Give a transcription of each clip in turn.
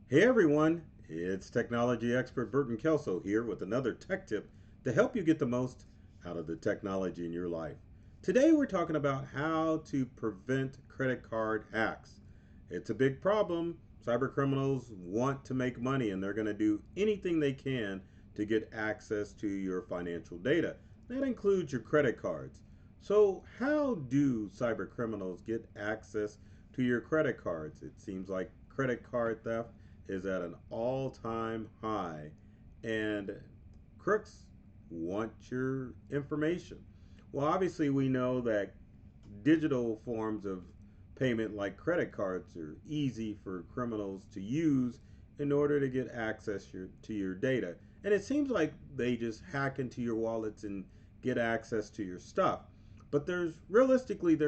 Hey everyone, it's technology expert Burton Kelso here with another tech tip to help you get the most out of the technology in your life. Today we're talking about how to prevent credit card hacks. It's a big problem. Cyber criminals want to make money and they're going to do anything they can to get access to your financial data. That includes your credit cards. So, how do cyber criminals get access to your credit cards? It seems like credit card theft is at an all time high, and crooks want your information. Well, obviously, we know that digital forms of payment like credit cards are easy for criminals to use in order to get access to your data. And it seems like they just hack into your wallets and get access to your stuff. But there's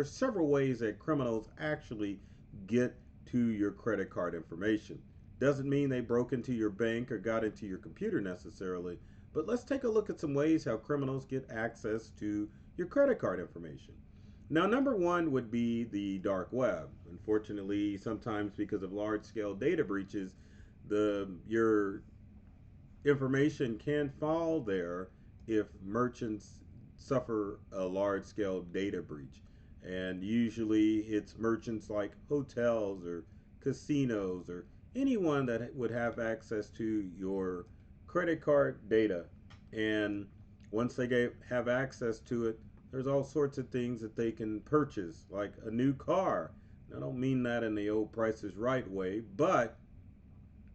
several ways that criminals actually get to your credit card information. Doesn't mean they broke into your bank or got into your computer necessarily, but let's take a look at some ways how criminals get access to your credit card information. Now, number one would be the dark web. Unfortunately, sometimes because of large scale data breaches, your information can fall there if merchants suffer a large scale data breach. And usually it's merchants like hotels or casinos or anyone that would have access to your credit card data. And once have access to it, there's all sorts of things that they can purchase, like a new car. I don't mean that in the old Price is Right way, but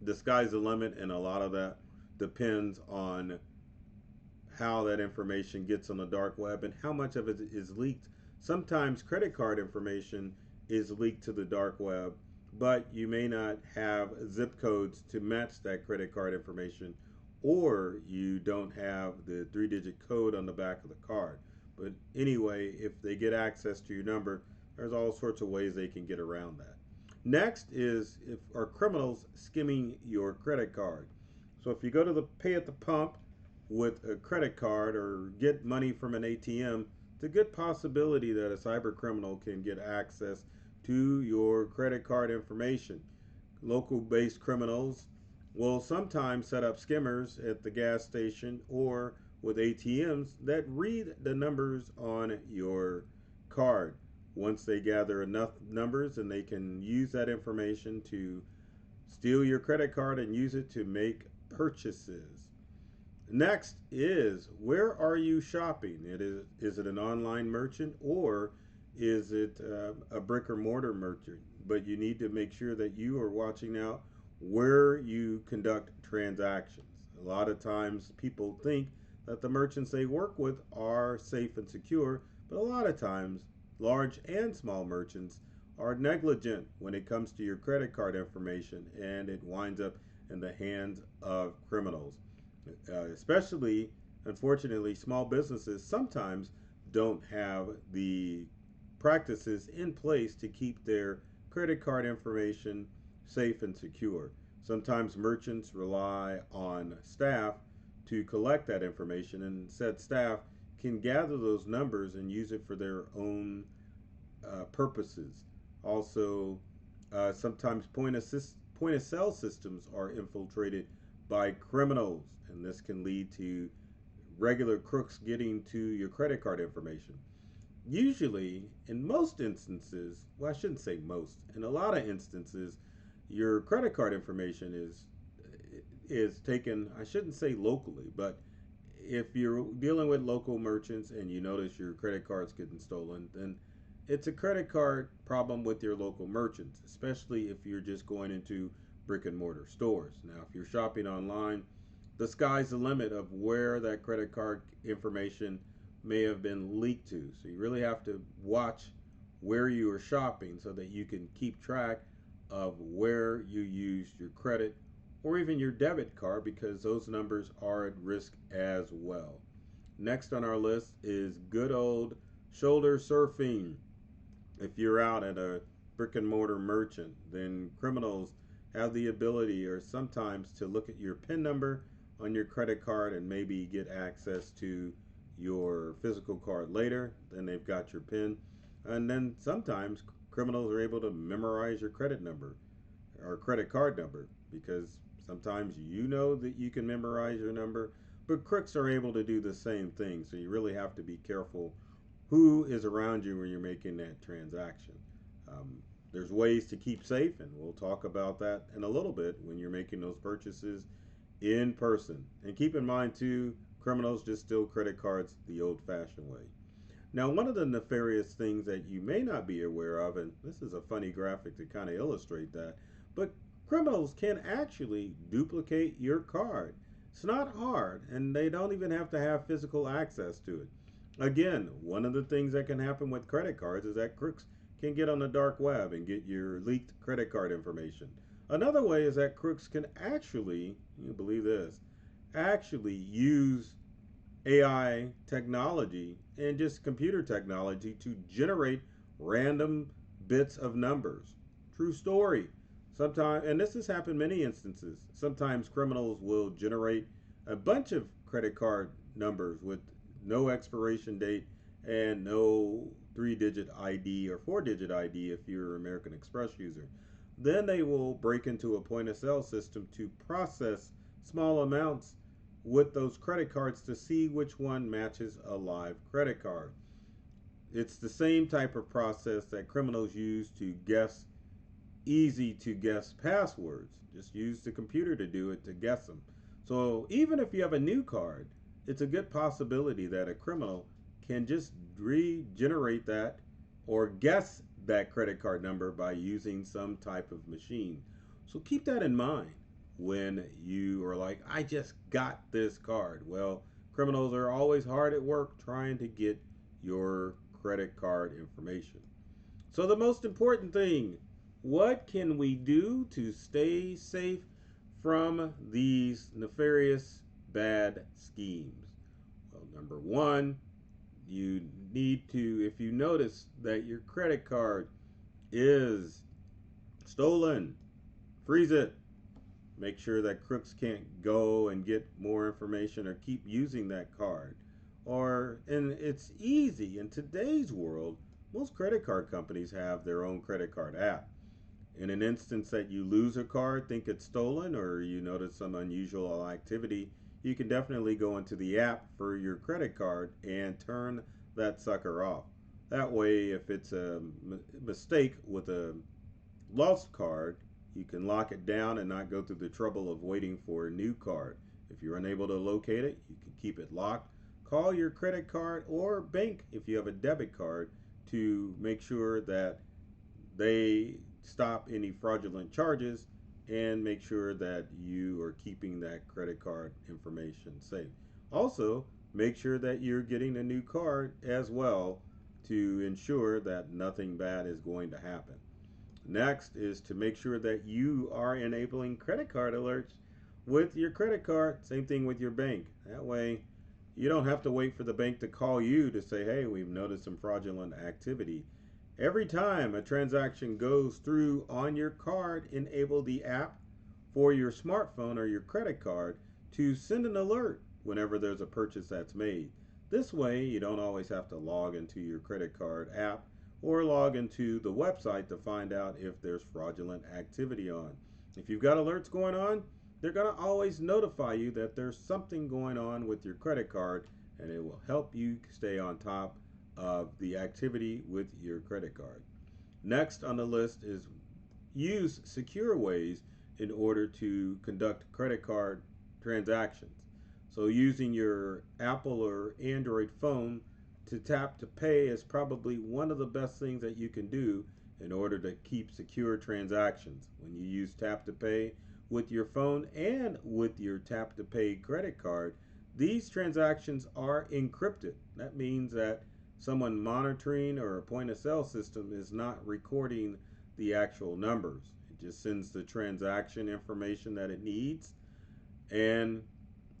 the sky's the limit, and a lot of that depends on how that information gets on the dark web and how much of it is leaked. Sometimes credit card information is leaked to the dark web, but you may not have zip codes to match that credit card information, or you don't have the 3-digit code on the back of the card. But anyway, if they get access to your number, there's all sorts of ways they can get around that. Next is if are criminals skimming your credit card. So if you go to the pay at the pump with a credit card or get money from an ATM, it's a good possibility that a cyber criminal can get access to your credit card information. Local based criminals will sometimes set up skimmers at the gas station or with ATMs that read the numbers on your card. Once they gather enough numbers, and they can use that information to steal your credit card and use it to make purchases. Next is, where are you shopping? Is it an online merchant, or is it a brick or mortar merchant? But you need to make sure that you are watching out where you conduct transactions. A lot of times people think that the merchants they work with are safe and secure, but a lot of times large and small merchants are negligent when it comes to your credit card information, and it winds up in the hands of criminals. Especially, unfortunately, small businesses sometimes don't have the practices in place to keep their credit card information safe and secure. Sometimes merchants rely on staff to collect that information, and said staff can gather those numbers and use it for their own purposes. Also, sometimes point of sale systems are infiltrated by criminals, and this can lead to regular crooks getting to your credit card information. Usually, in most instances, well, I shouldn't say most, in a lot of instances, your credit card information is taken, I shouldn't say locally, but if you're dealing with local merchants and you notice your credit card's getting stolen, then it's a credit card problem with your local merchants, especially if you're just going into brick and mortar stores. Now, if you're shopping online, the sky's the limit of where that credit card information may have been leaked to. So you really have to watch where you are shopping so that you can keep track of where you used your credit or even your debit card, because those numbers are at risk as well. Next on our list is good old shoulder surfing. If you're out at a brick and mortar merchant, then criminals have the ability or sometimes to look at your PIN number on your credit card and maybe get access to your physical card later. Then they've got your PIN. And then sometimes criminals are able to memorize your credit number. or credit card number, because sometimes you know that you can memorize your number, but crooks are able to do the same thing. So you really have to be careful who is around you when you're making that transaction. Um, there's ways to keep safe, and we'll talk about that in a little bit when you're making those purchases in person. And keep in mind, too, criminals just steal credit cards the old fashioned way. Now, one of the nefarious things that you may not be aware of, and this is a funny graphic to kind of illustrate that, but criminals can actually duplicate your card. It's not hard, and they don't even have to have physical access to it. Again, one of the things that can happen with credit cards is that crooks can get on the dark web and get your leaked credit card information. Another way is that crooks can actually, you believe this, actually use AI technology and just computer technology to generate random bits of numbers. True story. Sometimes, and this has happened many instances. Sometimes criminals will generate a bunch of credit card numbers with no expiration date and no 3-digit ID or 4-digit ID if you're an American Express user. Then they will break into a point of sale system to process small amounts with those credit cards to see which one matches a live credit card. It's the same type of process that criminals use to guess easy to guess passwords. Just use the computer to do it to guess them. So even if you have a new card, it's a good possibility that a criminal can just regenerate that or guess that credit card number by using some type of machine. So keep that in mind when you are like, I just got this card. Well, criminals are always hard at work trying to get your credit card information. So, the most important thing, what can we do to stay safe from these nefarious bad schemes? Well, number one, you need to, if you notice that your credit card is stolen, freeze it. Make sure that crooks can't go and get more information or keep using that card. And it's easy in today's world. Most credit card companies have their own credit card app. In an instance that you lose a card, think it's stolen, or you notice some unusual activity, you can definitely go into the app for your credit card and turn that sucker off. That way, if it's a mistake with a lost card, you can lock it down and not go through the trouble of waiting for a new card. If you're unable to locate it, you can keep it locked. Call your credit card or bank if you have a debit card to make sure that they stop any fraudulent charges and make sure that you are keeping that credit card information safe. Also, make sure that you're getting a new card as well to ensure that nothing bad is going to happen. Next is to make sure that you are enabling credit card alerts with your credit card. Same thing with your bank. That way, you don't have to wait for the bank to call you to say, hey, we've noticed some fraudulent activity. Every time a transaction goes through on your card, enable the app for your smartphone or your credit card to send an alert whenever there's a purchase that's made. This way, you don't always have to log into your credit card app or log into the website to find out if there's fraudulent activity on. If you've got alerts going on, they're going to always notify you that there's something going on with your credit card, and it will help you stay on top of the activity with your credit card. Next on the list is use secure ways in order to conduct credit card transactions. So, using your Apple or Android phone to tap to pay is probably one of the best things that you can do in order to keep secure transactions. When you use tap to pay with your phone and with your tap to pay credit card, these transactions are encrypted. That means that someone monitoring or a point of sale system is not recording the actual numbers. It just sends the transaction information that it needs, and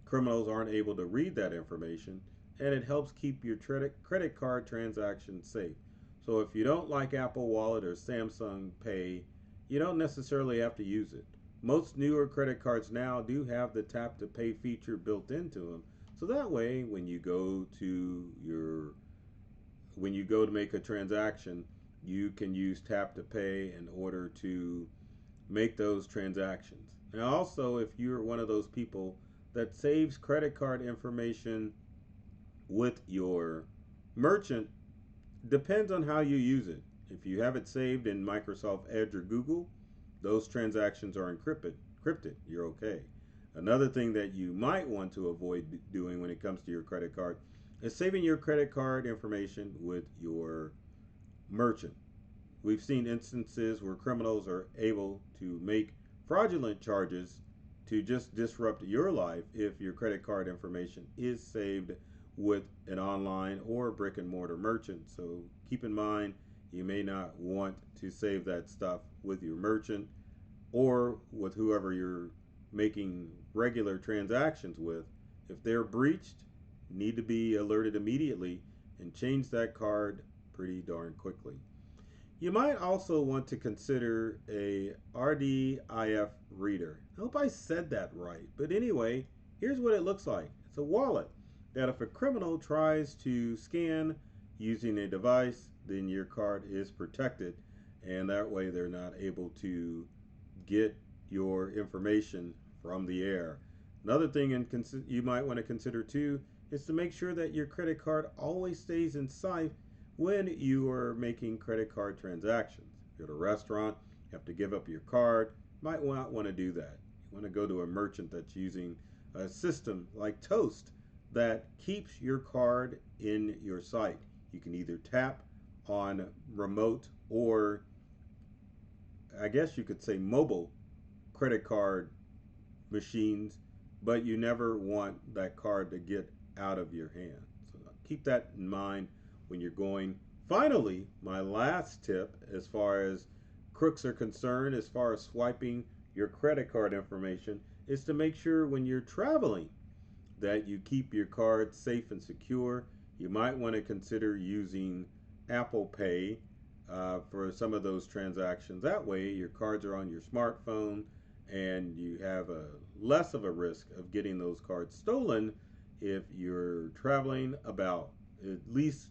criminals aren't able to read that information, and it helps keep your credit card transactions safe. So if you don't like Apple Wallet or Samsung Pay, you don't necessarily have to use it. Most newer credit cards now do have the tap to pay feature built into them. So that way when you go to make a transaction, you can use tap to pay in order to make those transactions. Now, also, if you're one of those people that saves credit card information with your merchant, depends on how you use it. If you have it saved in Microsoft Edge or Google, those transactions are encrypted. You're okay. Another thing that you might want to avoid doing when it comes to your credit card is saving your credit card information with your merchant. We've seen instances where criminals are able to make fraudulent charges to just disrupt your life if your credit card information is saved with an online or brick and mortar merchant. So keep in mind, you may not want to save that stuff with your merchant or with whoever you're making regular transactions with. If they're breached, need to be alerted immediately and change that card pretty darn quickly. You might also want to consider a RDIF reader. I hope I said that right. But anyway, here's what it looks like. It's a wallet that if a criminal tries to scan using a device, then your card is protected, and that way they're not able to get your information from the air. Another thing you might want to consider too is to make sure that your credit card always stays in sight when you are making credit card transactions. If you're at a restaurant, you have to give up your card, might not want to do that. You want to go to a merchant that's using a system like Toast that keeps your card in your sight. You can either tap on remote or I guess you could say mobile credit card machines, but you never want that card to get out of your hand. So keep that in mind when you're going. Finally, my last tip as far as crooks are concerned, as far as swiping your credit card information, is to make sure when you're traveling that you keep your card safe and secure. You might want to consider using Apple Pay for some of those transactions. That way, your cards are on your smartphone and you have a less of a risk of getting those cards stolen if you're traveling about, at least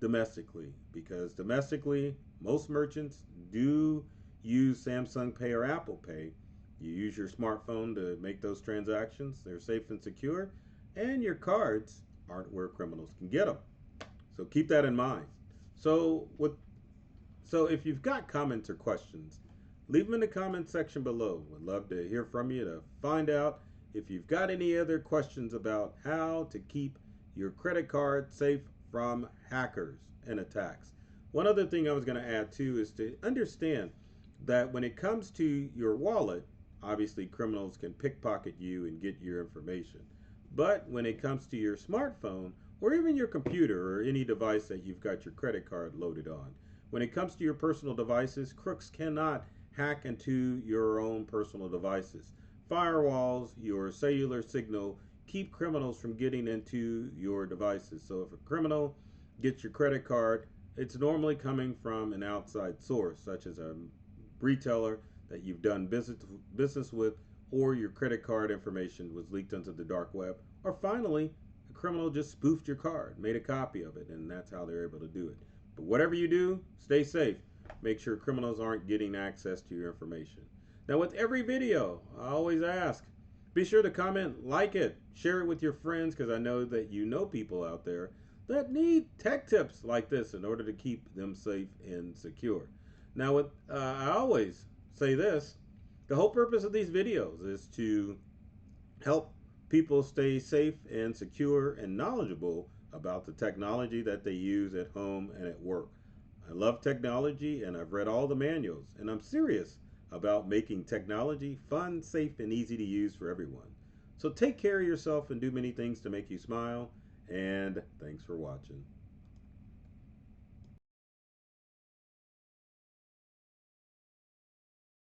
domestically, because domestically most merchants do use Samsung Pay or Apple Pay. You use your smartphone to make those transactions. They're safe and secure, and your cards aren't where criminals can get them. So keep that in mind. So with so if you've got comments or questions, leave them in the comment section below. Would love to hear from you to find out if you've got any other questions about how to keep your credit card safe from hackers and attacks. One other thing I was going to add too is to understand that when it comes to your wallet, obviously criminals can pickpocket you and get your information. But when it comes to your smartphone or even your computer or any device that you've got your credit card loaded on, when it comes to your personal devices, crooks cannot hack into your own personal devices. Firewalls, your cellular signal, keep criminals from getting into your devices. So if a criminal gets your credit card, it's normally coming from an outside source, such as a retailer that you've done business with, or your credit card information was leaked onto the dark web, or finally, a criminal just spoofed your card, made a copy of it, and that's how they're able to do it. But whatever you do, stay safe. Make sure criminals aren't getting access to your information. Now, with every video, I always ask, be sure to comment, like it, share it with your friends, because I know that you know people out there that need tech tips like this in order to keep them safe and secure. Now, I always say this, the whole purpose of these videos is to help people stay safe and secure and knowledgeable about the technology that they use at home and at work. I love technology and I've read all the manuals, and I'm serious about making technology fun, safe, and easy to use for everyone. So take care of yourself and do many things to make you smile, and thanks for watching.